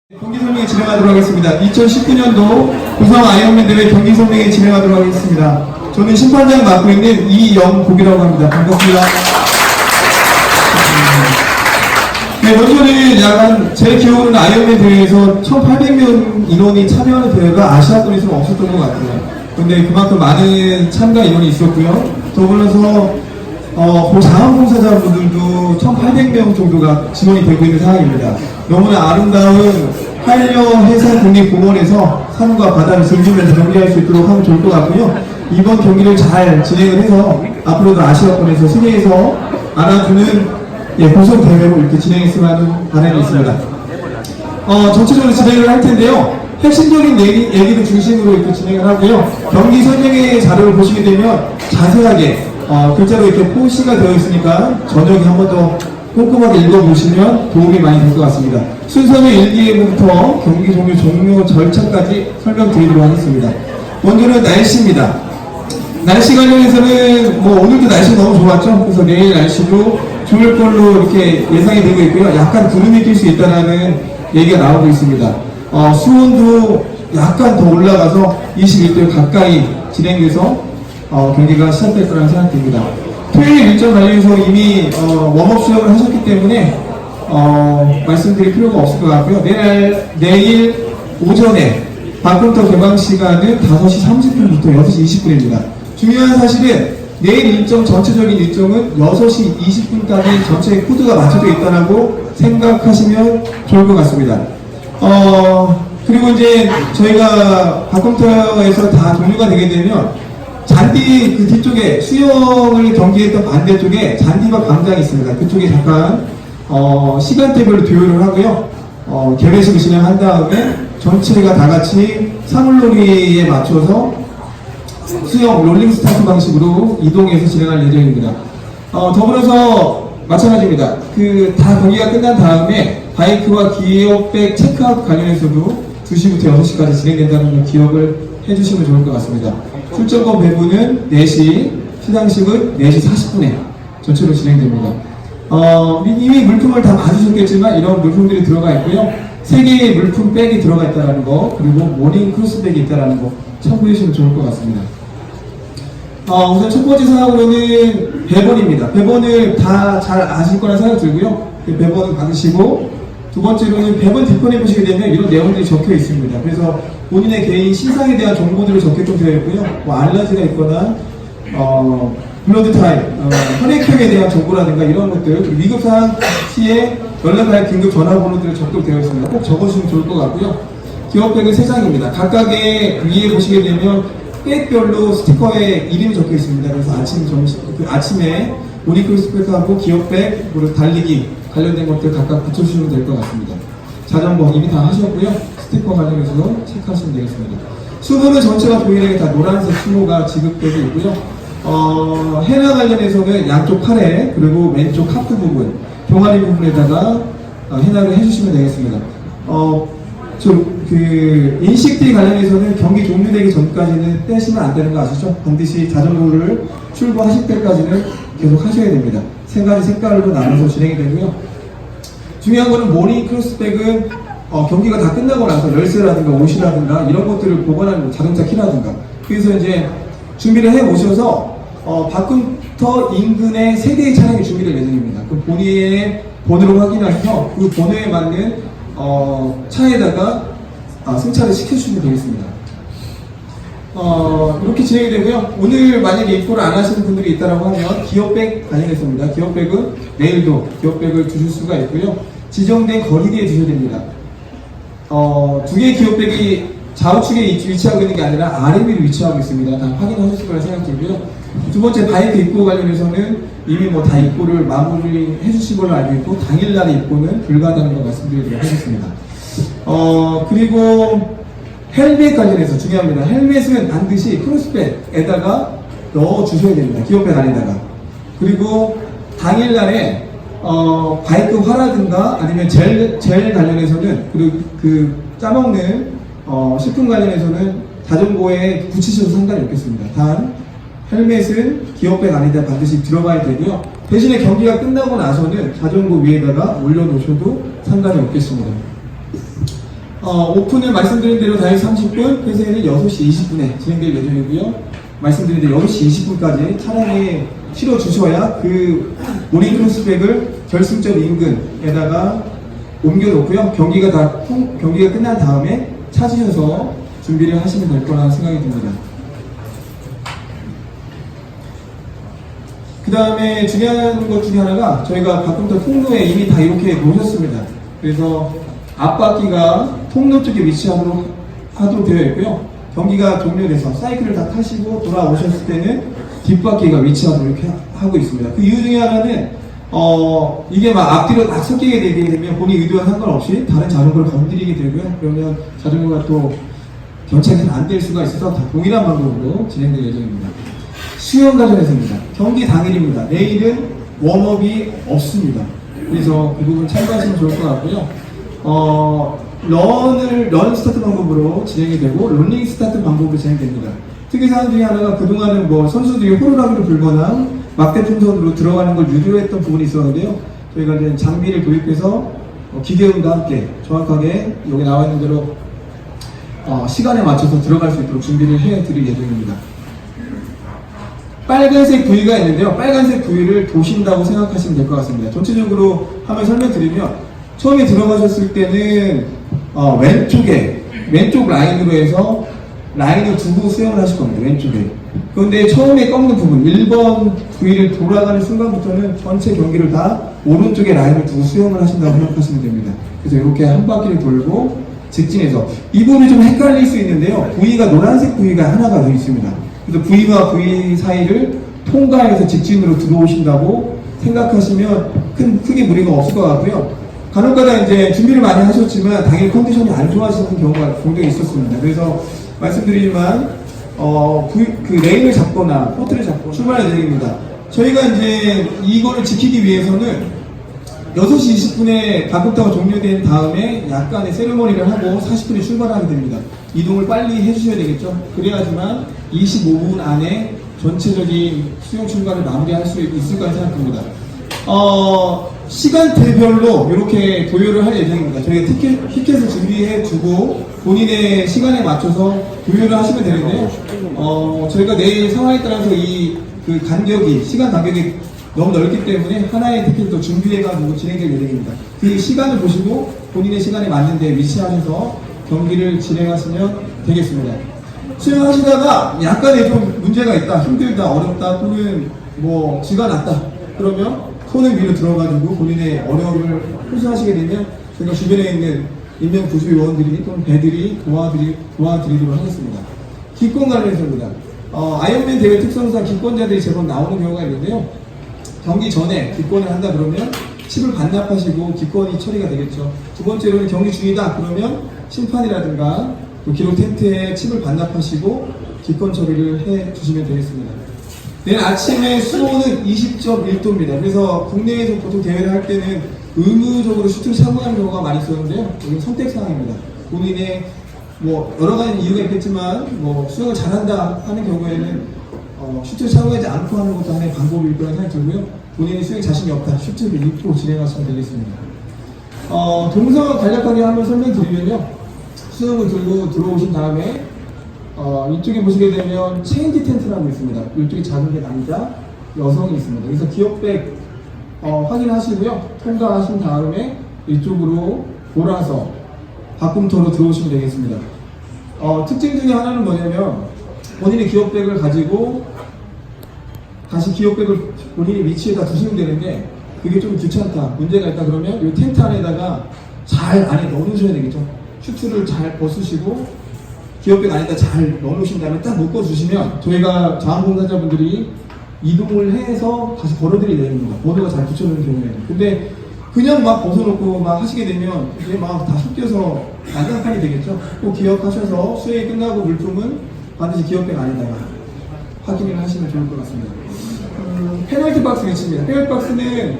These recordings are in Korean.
경기 설명회 진행하도록 하겠습니다. 2019년도 부산 아이언맨 대회 경기 설명회 진행하도록 하겠습니다. 저는 심판장 맡고 있는 이영국이라고 합니다. 반갑습니다. 네, 먼저는 약간 제 기억으로는 아이언맨 대회에서 1,800명 인원이 참여하는 대회가 아시아권에서는 없었던 것 같아요. 근데 그만큼 많은 참가 인원이 있었고요. 더불어서 자원봉사자분들도 1,800명 정도가 지원이 되고 있는 상황입니다. 너무나 아름다운 한려해상 국립공원에서 산과 바다를 즐기면서 경기할 수 있도록 하면 좋을 것 같고요. 이번 경기를 잘 진행을 해서 앞으로도 아시아권에서 세계에서 알아주는 고속 대회로 이렇게 진행했으면 하는 바람이 있습니다. 전체적으로 진행을 할 텐데요. 핵심적인 얘기를 중심으로 이렇게 진행을 하고요. 경기 설명회 자료를 보시게 되면 자세하게 글자로 이렇게 표시가 되어 있으니까 저녁에 한 번 더 꼼꼼하게 읽어보시면 도움이 많이 될 것 같습니다. 순서는 1기부터 경기 종료 절차까지 설명드리도록 하겠습니다. 먼저는 날씨입니다. 날씨 관련해서는 오늘도 날씨가 너무 좋았죠. 그래서 내일 날씨도 좋을 걸로 이렇게 예상이 되고 있고요. 약간 구름이 낄 수 있다는 얘기가 나오고 있습니다. 수온도 약간 더 올라가서 21도 가까이 진행돼서 경기가 시작될 거라는 생각됩니다. 토요일 일정 관련해서 이미 웜업 수영을 하셨기 때문에 말씀드릴 필요가 없을 것 같고요. 내일 오전에 badminton 개방 시간은 5시 30분부터 6시 20분입니다. 중요한 사실은 내일 전체적인 일정은 6시 20분까지 전체 코드가 맞춰져 있다고 생각하시면 좋을 것 같습니다. 그리고 이제 저희가 badminton에서 다 종료가 되게 되면 잔디 그 뒤쪽에 수영을 경기했던 반대쪽에 잔디와 광장이 있습니다. 그쪽에 잠깐 시간대별로 조율을 하고요. 개회식을 진행한 다음에 전체가 다 같이 사물놀이에 맞춰서 수영 롤링 스타트 방식으로 이동해서 진행할 예정입니다. 더불어서 마찬가지입니다. 다 경기가 끝난 다음에 바이크와 기어백 체크아웃 관련해서도 2시부터 6시까지 진행된다는 걸 기억을 해주시면 좋을 것 같습니다. 출전권 배부는 4시, 시상식은 4시 40분에 전체로 진행됩니다. 이미 물품을 다 봐주셨겠지만 이런 물품들이 들어가 있고요. 3개의 물품 백이 들어가 있다는 거, 그리고 모닝 크로스백이 있다는 거 참고해 주시면 좋을 것 같습니다. 우선 첫 번째 사항으로는 배번입니다. 배번을 다 잘 아실 거라 생각 들고요. 배번을 받으시고, 두 번째로는 배번 뒷편에 보시게 되면 이런 내용들이 적혀 있습니다. 그래서 본인의 개인 신상에 대한 정보들을 적게끔 되어 있고요. 알러지가 있거나, 블러드 타입, 혈액형에 대한 정보라든가 이런 것들, 위급사항 시에 연락할 긴급 전화번호들이 적격되어 있습니다. 꼭 적어주시면 좋을 것 같고요. 기업백은 3장입니다. 각각의 위에 보시게 되면 백별로 스티커에 이름이 적혀 있습니다. 그래서 아침에 모니클스백하고 기업백, 그리고 달리기 관련된 것들 각각 붙여주시면 될 것 같습니다. 자전거 이미 다 하셨고요. 스티커 관련해서 체크하시면 되겠습니다. 수모는 전체가 보이는 다 노란색 수모가 지급되고 있고요. 헤라 관련해서는 양쪽 팔에 그리고 왼쪽 하프 부분, 종아리 부분에다가 헤라를 해주시면 되겠습니다. 인식띠 관련해서는 경기 종료되기 전까지는 떼시면 안 되는 거 아시죠? 반드시 자전거를 출고하실 때까지는 계속 하셔야 됩니다. 3가지 색깔로 나눠서 진행이 되고요. 중요한 거는 모닝 크로스백은 경기가 다 끝나고 나서 열쇠라든가 옷이라든가 이런 것들을 보관하는 자동차 키라든가, 그래서 이제 준비를 해 오셔서 badminton 인근에 3대의 차량이 준비될 예정입니다. 그 본인의 번호를 확인하셔서 그 번호에 맞는 차에다가 승차를 시켜주시면 되겠습니다. 이렇게 진행이 되고요. 오늘 만약에 입고를 안 하시는 분들이 있다고 하면 기어백 관련해서입니다. 기어백은 내일도 기어백을 두실 수가 있고요. 지정된 거리대에 두셔야 됩니다. 2개의 기어백이 좌우측에 위치하고 있는 게 아니라 아래 위로 위치하고 있습니다. 다 확인하셨을 거라 생각되고요. 두 번째 바이크 입고 관련해서는 이미 다 입고를 마무리 해주신 걸로 알고 있고, 당일날의 입고는 불가능한 거 말씀드리도록 하겠습니다. 그리고 헬멧 관련해서 중요합니다. 헬멧은 반드시 크로스백에다가 넣어주셔야 됩니다. 기어백 안에다가. 그리고 당일날에 바이크 화라든가 아니면 젤 관련해서는, 그리고 짜먹는 식품 관련해서는 자전거에 붙이셔도 상관이 없겠습니다. 단 헬멧은 기어백 안에다 반드시 들어가야 되고요. 대신에 경기가 끝나고 나서는 자전거 위에다가 올려놓으셔도 상관이 없겠습니다. 오픈은 말씀드린 대로 다일 30분, 폐쇄는 6시 20분에 진행될 예정이고요. 말씀드린 대로 6시 20분까지 차량에 실어주셔야 그 모닝 크로스백을 결승점 인근에다가 옮겨놓고요. 경기가 끝난 다음에 찾으셔서 준비를 하시면 될 거라 생각이 듭니다. 그 다음에 중요한 것 중에 하나가 저희가 가끔도 통로에 이미 다 이렇게 놓으셨습니다. 그래서 앞바퀴가 통로 쪽에 위치하도록 되어 있고요. 경기가 종료돼서 사이클을 다 타시고 돌아오셨을 때는 뒷바퀴가 위치하도록 이렇게 하고 있습니다. 그 이유 중에 하나는 이게 막 앞뒤로 막 섞이게 되게 되면 본인 의도와 상관없이 다른 자전거를 건드리게 되고요. 그러면 자전거가 또 견착이 안 될 수가 있어서 다 동일한 방법으로 진행될 예정입니다. 수영 과정에서입니다. 경기 당일입니다. 내일은 웜업이 없습니다. 그래서 그 부분 참고하시면 좋을 것 같고요. 런 스타트 방법으로 진행이 되고 런닝 스타트 방법으로 진행됩니다. 특이사항 중에 하나가 그동안은 뭐 선수들이 호루라기로 불거나 막대 풍선으로 들어가는 걸 유도했던 부분이 있었는데요. 저희가 이제 장비를 도입해서 기계음과 함께 정확하게 여기 나와 있는 대로 시간에 맞춰서 들어갈 수 있도록 준비를 해드릴 예정입니다. 빨간색 부위가 있는데요. 빨간색 부위를 도신다고 생각하시면 될 것 같습니다. 전체적으로 한번 설명드리면 처음에 들어가셨을 때는 왼쪽 라인으로 해서 라인을 두고 수영을 하실 겁니다. 왼쪽에. 그런데 처음에 꺾는 부분 1번 부위를 돌아가는 순간부터는 전체 경기를 다 오른쪽에 라인을 두고 수영을 하신다고 생각하시면 됩니다. 그래서 이렇게 한 바퀴를 돌고 직진해서 이 부분이 좀 헷갈릴 수 있는데요. 부위가 노란색 부위가 하나가 더 있습니다. 그래서 부위와 부위 사이를 통과해서 직진으로 들어오신다고 생각하시면 크게 무리가 없을 것 같고요. 간혹가다 이제 준비를 많이 하셨지만 당일 컨디션이 안 좋아지는 경우가 종종 있었습니다. 그래서 말씀드리지만 그 레인을 잡거나 포트를 잡거나 출발해야 됩니다. 저희가 이제 이거를 지키기 위해서는 6시 20분에 가급타가 종료된 다음에 약간의 세리머니를 하고 40분에 출발하게 됩니다. 이동을 빨리 해주셔야 되겠죠. 그래야지만 25분 안에 전체적인 수영 출발을 마무리할 수 있을 거라 생각합니다. 시간대별로 이렇게 도요를 할 예정입니다. 저희가 티켓을 준비해 두고 본인의 시간에 맞춰서 도요를 하시면 되는데요. 저희가 내일 상황에 따라서 그 간격이, 시간 간격이 너무 넓기 때문에 하나의 티켓도 준비해가지고 진행될 예정입니다. 그 시간을 보시고 본인의 시간에 맞는 데 위치하셔서 경기를 진행하시면 되겠습니다. 수영하시다가 약간의 좀 문제가 있다, 힘들다, 어렵다, 또는 뭐 쥐가 났다, 그러면 손을 위로 들어가지고 본인의 어려움을 호소하시게 되면 저희가 주변에 있는 인명 구조요원들이 또는 배들이 도와드리도록 하겠습니다. 기권 관련해서입니다. 아이언맨 대회 특성상 기권자들이 제법 나오는 경우가 있는데요. 경기 전에 기권을 한다 그러면 칩을 반납하시고 기권이 처리가 되겠죠. 두 번째로는 경기 중이다 그러면 심판이라든가 기록 텐트에 칩을 반납하시고 기권 처리를 해 주시면 되겠습니다. 내일 아침에 수온은 20.1도입니다. 그래서 국내에서 보통 대회를 할 때는 의무적으로 슈트를 착용하는 경우가 많이 있었는데요. 여기는 선택사항입니다. 본인의 뭐 여러 가지 이유가 있겠지만 뭐 수영을 잘한다 하는 경우에는 슈트를 착용하지 않고 하는 것도 하나의 방법일 거라 생각이 들고요. 본인이 수영에 자신이 없다, 슈트를 입고 진행하시면 되겠습니다. 동선 간략하게 한번 설명드리면요. 수영을 들고 들어오신 다음에 이쪽에 보시게 되면 체인지 텐트라고 있습니다. 이쪽에 작은 게 남자, 여성이 있습니다. 그래서 기업백 확인하시고요. 통과하신 다음에 이쪽으로 돌아서 바꿈터로 들어오시면 되겠습니다. 특징 중에 하나는 뭐냐면 본인의 기업백을 가지고 다시 기업백을 본인의 위치에다 두시면 되는데 그게 좀 귀찮다, 문제가 있다 그러면 이 텐트 안에다가 잘 안에 넣어놓으셔야 되겠죠. 슈트를 잘 벗으시고 기업백 안에다 잘 넣어놓으신 다음에 딱 묶어주시면 저희가 자원봉사자분들이 이동을 해서 다시 걸어드리게 됩니다. 번호가 잘 붙여놓은 경우에는. 근데 그냥 막 벗어놓고 막 하시게 되면 이게 막 다 섞여서 난장판이 되겠죠. 꼭 기억하셔서 수행이 끝나고 물품은 반드시 기업백 안에다가 확인을 하시면 좋을 것 같습니다. 페널티 박스 위치입니다. 페널티 박스는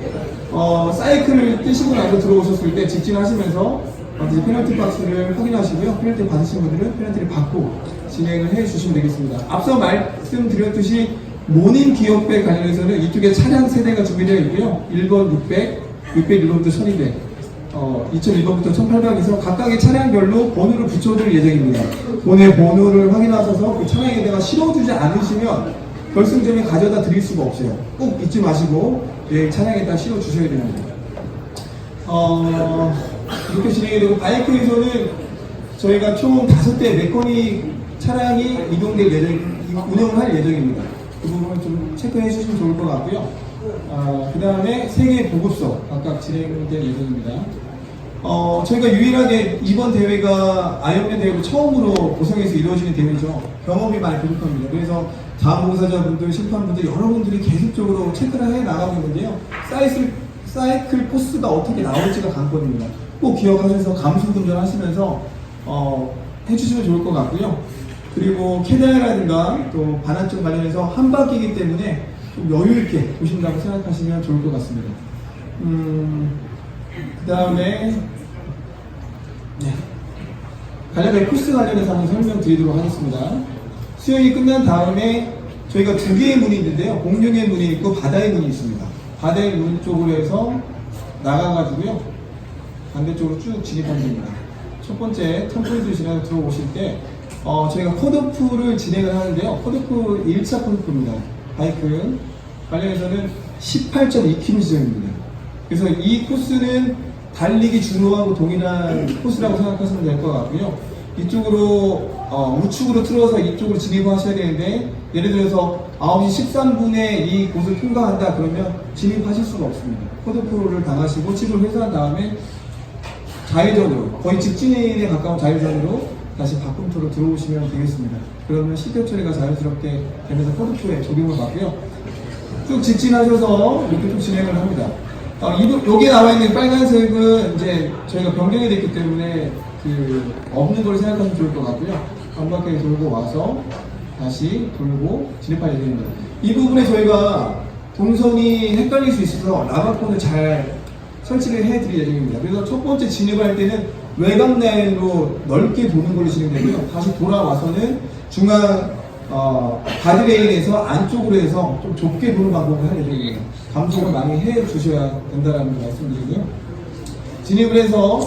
사이클을 뛰시고 나서 들어오셨을 때 직진하시면서 반드시 페널티 박스를 확인하시고요. 페널티 받으신 분들은 페널티를 받고 진행을 해주시면 되겠습니다. 앞서 말씀드렸듯이 모닝 기업백 관련해서는 이쪽에 차량 세대가 준비되어 있고요. 1번 600, 601번부터 1200 2001번부터 1800에서 각각의 차량별로 번호를 붙여줄 예정입니다. 본의 번호를 확인하셔서 그 차량에다가 실어주지 않으시면 결승점에 가져다 드릴 수가 없어요. 꼭 잊지 마시고 내 차량에다 실어주셔야 됩니다. 이렇게 진행이 되고, 바이크에서는 저희가 총 5대 메커닉 차량이 이동될 운영을 할 예정입니다. 그 부분은 좀 체크해 주시면 좋을 것 같고요. 그 다음에 3개 보급소 각각 진행될 예정입니다. 저희가 유일하게 이번 대회가 아이언맨 대회로 처음으로 고성에서 이루어지는 대회죠. 경험이 많이 부족합니다. 그래서 자원봉사자분들, 심판분들, 여러분들이 계속적으로 체크를 해 나가고 있는데요. 사이클 코스가 어떻게 나올지가 관건입니다. 꼭 기억하셔서 감수운전 하시면서 해주시면 좋을 것 같고요. 그리고 캐다라든가 또 반환점 관련해서 한 바퀴이기 때문에 좀 여유 있게 보신다고 생각하시면 좋을 것 같습니다. 그 다음에 관련된 코스 관련해서 한번 설명드리도록 하겠습니다. 수영이 끝난 다음에 저희가 2개의 문이 있는데요. 공중의 문이 있고 바다의 문이 있습니다. 바다의 문 쪽으로 해서 나가가지고요, 반대쪽으로 쭉 진입하면 됩니다. 첫 번째 텀플 지나서 들어오실 때 저희가 컷오프를 진행을 하는데요. 컷오프 1차 컷오프입니다. 바이크 관련해서는 18.2km 지점입니다. 그래서 이 코스는 달리기 준호하고 동일한 코스라고 생각하시면 될 것 같고요. 이쪽으로 우측으로 틀어서 이쪽으로 진입하셔야 되는데, 예를 들어서 9시 13분에 이 곳을 통과한다 그러면 진입하실 수가 없습니다. 컷오프를 당하시고 칩을 회수한 다음에 좌회전으로, 거의 직진에 가까운 좌회전으로 다시 바꿈토로 들어오시면 되겠습니다. 그러면 시트 처리가 자연스럽게 되면서 컷오프에 적용을 받고요. 쭉 직진하셔서 이렇게 쭉 진행을 합니다. 여기에 나와 있는 빨간색은 이제 저희가 변경이 됐기 때문에 없는 걸 생각하시면 좋을 것 같고요. 한 바퀴 돌고 와서 다시 돌고 진입할 예정입니다. 이 부분에 저희가 동선이 헷갈릴 수 있어서 라바콘을 잘 설치를 해드릴 예정입니다. 그래서 첫 번째 진입할 때는 외곽 라인으로 넓게 도는 걸로 진행되고요. 다시 돌아와서는 중앙 가드레일에서 안쪽으로 해서 좀 좁게 도는 방법을 할 예정입니다. 감속을 많이 해 주셔야 된다는 말씀드리고요. 진입을 해서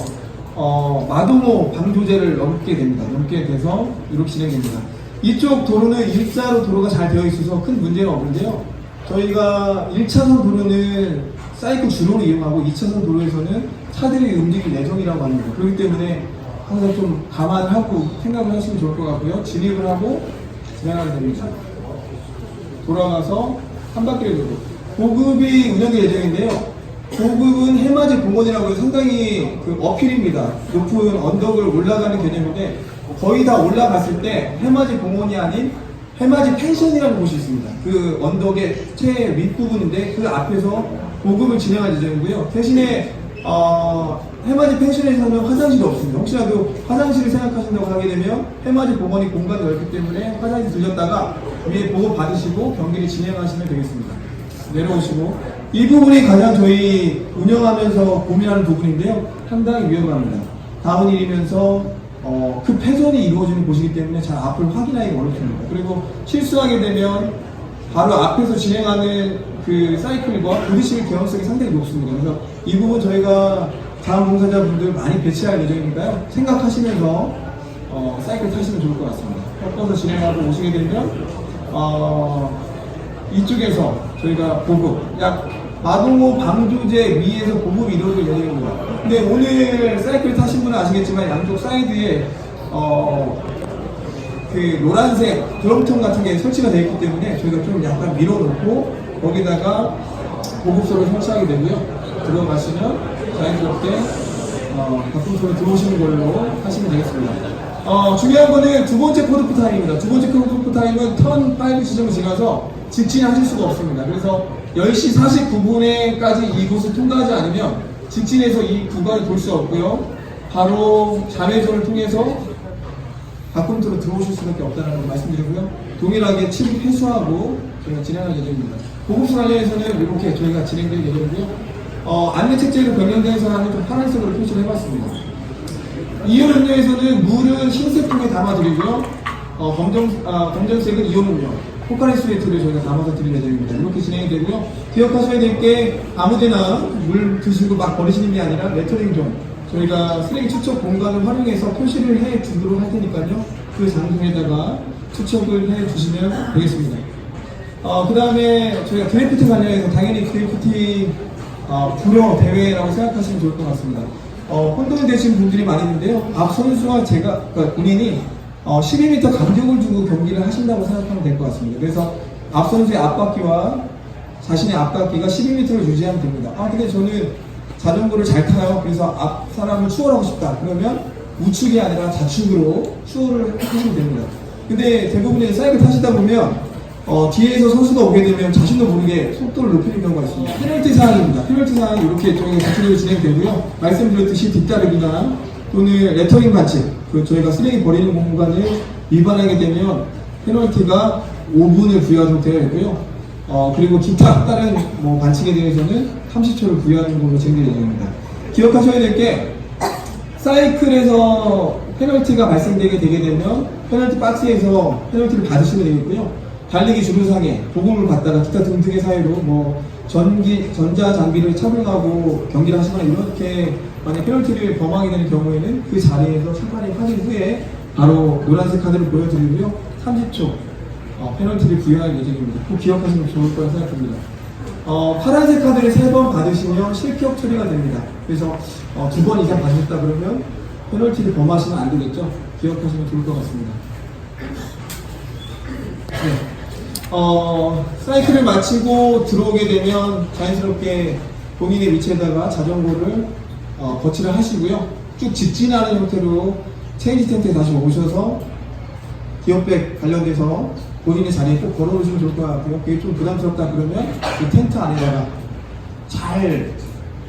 마동호 방조제를 넘게 됩니다. 넘게 돼서 이렇게 진행됩니다. 이쪽 도로는 일자로 도로가 잘 되어 있어서 큰 문제는 없는데요. 저희가 1차선 도로는 사이클 주로를 이용하고 2차선 도로에서는 차들이 움직일 예정이라고 합니다. 그렇기 때문에 항상 좀 감안하고 생각을 하시면 좋을 것 같고요. 진입을 하고 진행하게 됩니다. 돌아가서 한 바퀴를 돌고, 보급이 운영될 예정인데요. 보급은 해맞이 공원이라고 해서 상당히 어필입니다. 높은 언덕을 올라가는 개념인데, 거의 다 올라갔을 때 해맞이 공원이 아닌 해맞이 펜션이라는 곳이 있습니다. 그 언덕의 최 윗부분인데 그 앞에서 보급을 진행할 예정이고요. 대신에 해맞이 펜션에서는 화장실이 없습니다. 혹시라도 화장실을 생각하신다고 하게 되면 해맞이 공원이 공간이 넓기 때문에 화장실 들렸다가 위에 보급 받으시고 경기를 진행하시면 되겠습니다. 내려오시고, 이 부분이 가장 저희 운영하면서 고민하는 부분인데요. 상당히 위험합니다. 다운힐이면서 급 회전이 이루어지는 곳이기 때문에 잘 앞을 확인하기가 어렵습니다. 그리고 실수하게 되면 바로 앞에서 진행하는 그 사이클과 부딪힐 개연성이 상당히 높습니다. 그래서 이 부분 저희가 자원봉사자분들 많이 배치할 예정이니까요. 생각하시면서 사이클 타시면 좋을 것 같습니다. 꺾어서 진행하고 오시게 되면 이쪽에서 저희가 보급, 약 마동호 방조제 위에서 보급이 이루어질 예정입니다. 근데 오늘 사이클 타신 분은 아시겠지만 양쪽 사이드에 그 노란색 드럼통 같은 게 설치가 되어 있기 때문에 저희가 좀 약간 밀어놓고 거기다가 보급소를 설치하게 되고요. 들어가시면 자연스럽게 바꿈소로 들어오시는 걸로 하시면 되겠습니다. 중요한 거는 두 번째 컷오프 타임입니다. 두 번째 컷오프 타임은 턴 5 지점을 지나서 직진하실 수가 없습니다. 그래서 10시 49분에까지 이곳을 통과하지 않으면 직진해서 이 구간을 돌 수 없고요. 바로 자매전을 통해서 바꿈토로 들어오실 수밖에 없다는 걸 말씀드리고요. 동일하게 칩 회수하고 저희가 진행할 예정입니다. 보급소 관련해서는 이렇게 저희가 진행될 예정이고요. 안내 책제를 변경돼서 하는 좀 파란색으로 표시를 해봤습니다. 이온 음료에서는 물은 흰색 통에 담아드리고요. 검정색은 이온 음료. 포카리 스웨트를 저희가 담아서 드릴 예정입니다. 이렇게 진행이 되고요. 기억하셔야 될 게 아무데나 물 드시고 막 버리시는 게 아니라 레터링 존, 저희가 쓰레기 추적 공간을 활용해서 표시를 해 주도록 할 테니까요. 그 장소에다가 추적을 해 주시면 되겠습니다. 그 다음에 저희가 드래프트 관련해서 당연히 드래프팅 불어 대회라고 생각하시면 좋을 것 같습니다. 혼돈이 되신 분들이 많이 있는데요. 앞 선수와 그러니까 본인이 12m 간격을 두고 경기를 하신다고 생각하면 될 것 같습니다. 그래서 앞 선수의 앞바퀴와 자신의 앞바퀴가 12m를 유지하면 됩니다. 근데 저는 자전거를 잘 타요. 그래서 앞 사람을 추월하고 싶다. 그러면 우측이 아니라 좌측으로 추월을 하시면 됩니다. 근데 대부분의 사이클 타시다 보면 뒤에서 선수가 오게 되면 자신도 모르게 속도를 높이는 경우가 있습니다. 페널티 사항입니다. 페널티 사항이 이렇게 구체적으로 진행되고요. 말씀드렸듯이 뒷다르기나 또는 레터링 반칙, 저희가 쓰레기 버리는 공간을 위반하게 되면 페널티가 5분을 부여하는 상태가 있고요. 그리고 기타 다른 반칙에 대해서는 30초를 부여하는 걸로 진행될 예정입니다. 기억하셔야 될 게 사이클에서 페널티가 발생되게 되게 되면 페널티 박스에서 페널티를 받으시면 되겠고요. 달리기 주루상에 보급을 받다가 기타 등등의 사유로 전자 장비를 차분하고 경기를 하시거나 이렇게 만약 페널티를 범하게 되는 경우에는 그 자리에서 심판이 확인 후에 바로 노란색 카드를 보여드리고요. 30초 페널티를 부여할 예정입니다. 꼭 기억하시면 좋을 거라 생각합니다. 파란색 카드를 3번 받으시면 실격 처리가 됩니다. 그래서 2번 이상 받으셨다 그러면 페널티를 범하시면 안 되겠죠. 기억하시면 좋을 것 같습니다. 네. 사이클을 마치고 들어오게 되면 자연스럽게 본인의 위치에다가 자전거를 거치를 하시고요. 쭉 직진하는 형태로 체인지 텐트에 다시 오셔서 기어백 관련돼서 본인의 자리에 꼭 걸어오시면 좋을 것 같고요. 그게 좀 부담스럽다 그러면 그 텐트 안에다가 잘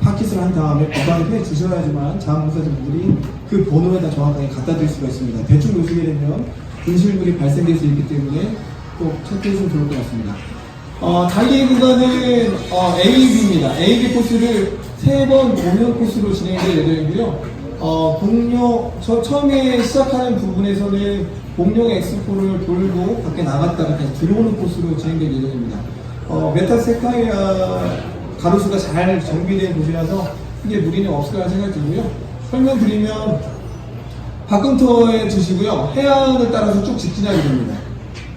파켓을 한 다음에 건강히 해 주셔야지만 자원봉사자분들이 그 번호에다 정확하게 갖다 드릴 수가 있습니다. 대충 놓으시게 되면 분실물이 발생될 수 있기 때문에 꼭 체크해주시면 좋을 것 같습니다. 달리기 구간은 AB입니다. AB 코스를 3번 공룡 코스로 진행될 예정이고요. 처음에 시작하는 부분에서는 공룡 엑스포를 돌고 밖에 나갔다가 다시 들어오는 코스로 진행될 예정입니다. 메타세카이아 가로수가 잘 정비된 곳이라서 크게 무리는 없을 거라 생각이 들고요. 설명드리면 박금터에 주시고요. 해안을 따라서 쭉 직진하게 됩니다.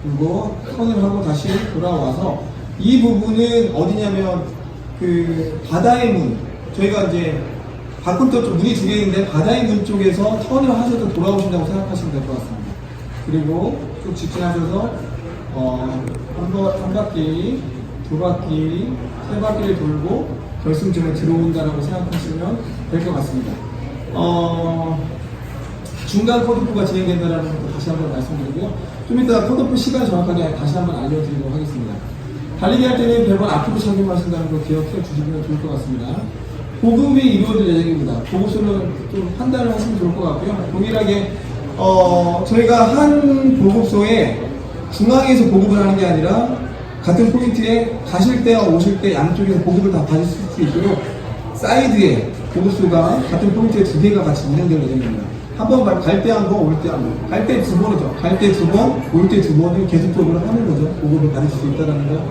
그리고 턴을 하고 다시 돌아와서 이 부분은 어디냐면 그 바다의 문, 저희가 이제 박금터 쪽 문이 2개 있는데 바다의 문 쪽에서 턴을 하셔서 돌아오신다고 생각하시면 될 것 같습니다. 그리고 쭉 직진하셔서 한 바퀴, 2바퀴, 3바퀴를 돌고 결승점에 들어온다라고 생각하시면 될 것 같습니다. 중간 컷오프가 진행된다라는 것도 다시 한번 말씀드리고요. 좀 이따 컷오프 시간 정확하게 다시 한번 알려드리도록 하겠습니다. 달리기 할 때는 배번 앞으로 착용하신다는 거 기억해 주시면 좋을 것 같습니다. 보급이 이루어질 예정입니다. 보급소는 좀 판단을 하시면 좋을 것 같고요. 동일하게 저희가 한 보급소에 중앙에서 보급을 하는 게 아니라 같은 포인트에 가실 때와 오실 때 양쪽에서 보급을 다 받으실 수 있도록 사이드에 보급소가 같은 포인트에 2개가 같이 운행될 예정입니다. 한 번 갈 때 한 번, 올 때 한 번. 갈 때 2번이죠. 갈 때 2번, 올 때 2번을 계속적으로 하는 거죠. 보급을 받을 수 있다는 거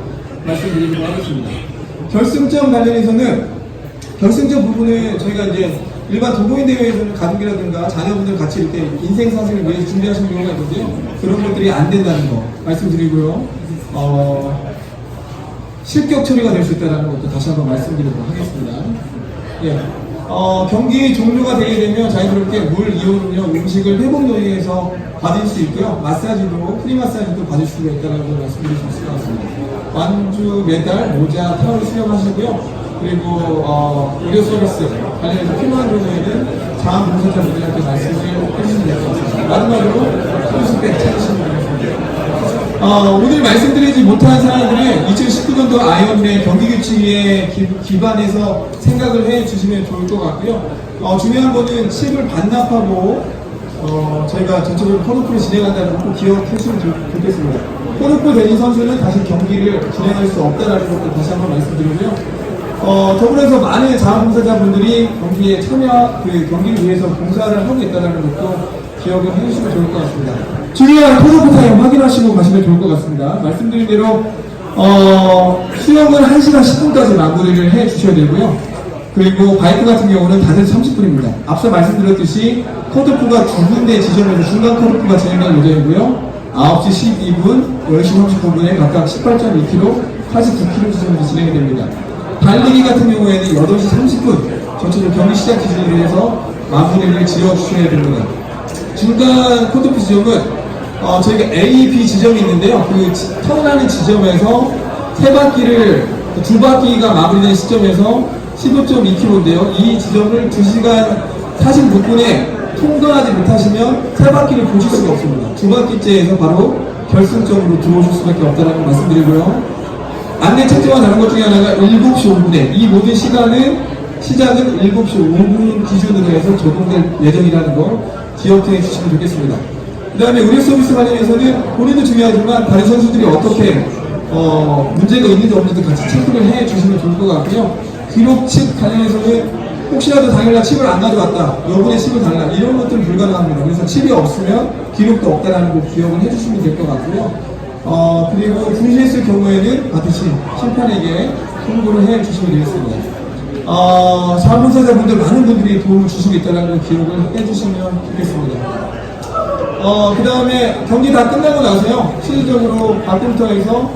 말씀드리도록 하겠습니다. 결승점 관련해서는 결승점 부분을 저희가 이제 일반 도보인 대회에서는 가족이라든가 자녀분들 같이 이렇게 인생사슬을 위해서 준비하시는 경우가 있는데요. 그런 것들이 안 된다는 거 말씀드리고요. 실격 처리가 될 수 있다는 것도 다시 한번 말씀드리도록 하겠습니다. 예. 경기 종료가 되게 되면 자연스럽게 물, 이온음료, 음식을 회복 요인에서 받을 수 있고요. 마사지도, 프리 마사지도 받을 수가 있다는 걸 말씀드릴 수 있을 것 같습니다. 완주, 메달, 모자, 타월 수령하시고요. 그리고 의료 서비스 관련해서 필요한 경우에는 자원봉사자분들한테 말씀을 해주시면 될 것 같습니다. 마지막으로 소스백 찾으시면 됩니다. 오늘 말씀드리지 못한 사항들은 2019년도 아이언맨 경기규칙에 기반해서 생각을 해주시면 좋을 것 같고요. 중요한 거는 칩을 반납하고 저희가 전체적으로 컷오프를 진행한다는 거 꼭 기억해 주시면 좋겠습니다. 컷오프 되는 선수는 다시 경기를 진행할 수 없다는 것도 다시 한번 말씀드리고요. 더불어서 많은 자원봉사자분들이 경기에 참여, 경기를 위해서 봉사를 하고 있다는 것도 기억을 해주시면 좋을 것 같습니다. 중요한 컷오프 타임 확인하시고 가시면 좋을 것 같습니다. 말씀드린 대로 수영은 1시간 10분까지 마무리를 해 주셔야 되고요. 그리고 바이크 같은 경우는 다들 30분입니다. 앞서 말씀드렸듯이 컷오프가 두 군데 지점에서 중간 컷오프가 진행될 예정이고요. 9시 12분, 10시 39분에 각각 18.2km, 89km 지점에서 진행이 됩니다. 달리기 같은 경우에는 8시 30분, 전체적으로 경기 시작 기준으로 해서 마무리를 지어주셔야 됩니다. 중간 컷오프 지점은 저희가 A, B 지점이 있는데요. 그 턴하는 지점에서 두 바퀴가 마무리된 시점에서 15.2km인데요. 이 지점을 2시간 46분에 통과하지 못하시면 세 바퀴를 보실 수가 없습니다. 두 바퀴째에서 바로 결승점으로 들어오실 수밖에 없다는 걸 말씀드리고요. 안내 책정과 다른 것 중에 하나가 7시 5분에 이 모든 시간은 시작은 7시 5분 기준으로 해서 적용될 예정이라는 거 기억해 주시면 좋겠습니다. 그 다음에 의료 서비스 관련해서는 본인도 중요하지만 다른 선수들이 어떻게 문제가 있는지 없는지 같이 체크를 해 주시면 좋을 것 같고요. 기록칩 관련해서는 혹시라도 당일날 칩을 안 가져왔다, 여분의 칩을 달라, 이런 것들은 불가능합니다. 그래서 칩이 없으면 기록도 없다라는 거 기억을 해주시면 될 것 같고요. 그리고 분실했을 경우에는 반드시 심판에게 통보를 해 주시면 되겠습니다. 자원봉사자분들 많은 분들이 도움을 주시고 있다는 걸 기억을 해 주시면 좋겠습니다. 그 다음에 경기 다 끝나고 나서요, 실질적으로 badminton에서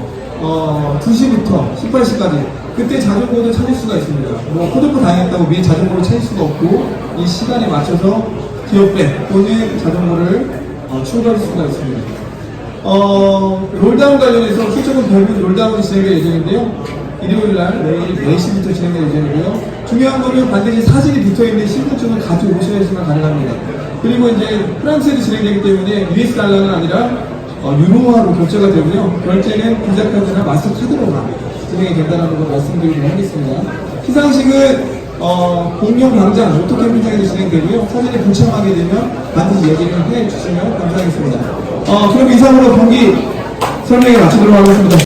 2시부터 18시까지 그때 자전거를 찾을 수가 있습니다. 컷오프 당했다고 위에 자전거를 찾을 수가 없고 이 시간에 맞춰서 기어백 또는 자전거를 출발할 수가 있습니다. 롤다운 관련해서 수적은 별빛 롤다운이 진행될 예정인데요. 일요일날 내일 4시부터 진행될 예정이고요. 중요한 거는 반드시 사진이 붙어있는 신분증을 가지고 오셔야지만 가능합니다. 그리고 이제 프랑스에서 진행되기 때문에 US 달러는 아니라 유로화로 결제가 되고요. 결제는 비자카드나 마스터카드로만 진행이 된다는 걸 말씀드리도록 하겠습니다. 시상식은 공영 광장 오토캠핑장에서 진행되고요. 사진이 불참하게 되면 반드시 얘기를 해주시면 감사하겠습니다. 그럼 이상으로 경기 설명을 마치도록 하겠습니다.